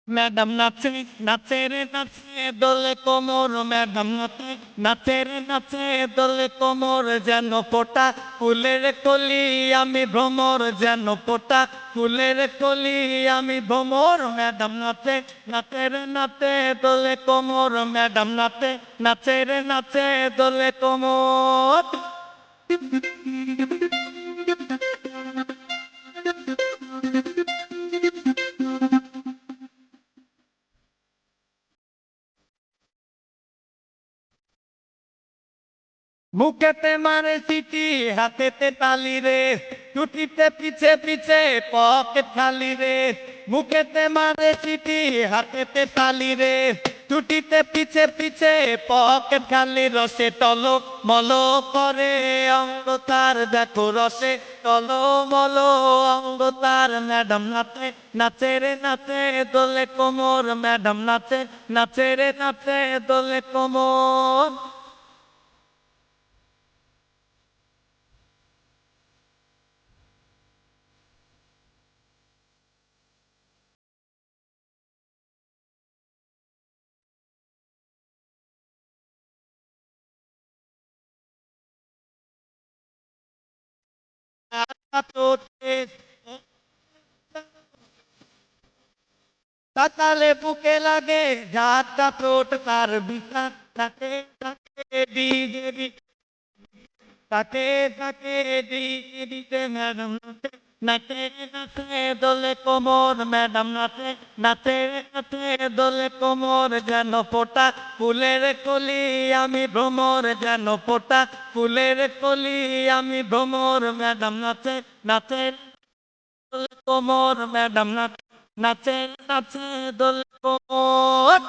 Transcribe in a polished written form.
madam নাচে নাচে রে নাচে দোলে কোমর ম্যাডাম নাচে নাচে রে নাচে দোলে কোমর যেন ফোটা ফুলের কলি আমি ভ্রমর যেন ফোটা ফুলের কলি আমি ভ্রমর ম্যাডাম নাচে নাচে রে নাচে দোলে কোমর ম্যাডাম নাচে নাচে রে নাচে দোলে কোমর মুখেতে মারে সিটি হাতেতে তালি রে টুটিতে পিছে পিছে পকেট খালি রে মুখেতে মারে সিটি হাতেতে তালি রে টুটিতে পিছে পিছে পকেট খালি রসে টলক মল করে অঙ্গ তার দেখো রসে টল মল অঙ্গ তার ম্যাডাম নাচে নাচে রে নাচে দোলে কোমর ম্যাডাম নাচে নাচে রে নাচে দোলে কোমর তাতালে বুকে লাগে ঝাঁটা ঠোঁট তার বিছা তাকে তাকে ডিগি তাকে তাকে ডিগি দিতে ম্যাডাম নাচে নাচে নাচে দোলে কোমর ম্যাডাম নাচে নাচে নাচে দোলে কোমর যেন ফোটা ফুলের কলি আমি ভ্রমর যেন ফোটা ফুলের কলি আমি ভ্রমর ম্যাডাম নাচে নাচে দোলে কোমর ম্যাডাম নাচে নাচে নাচে দোলে কোমর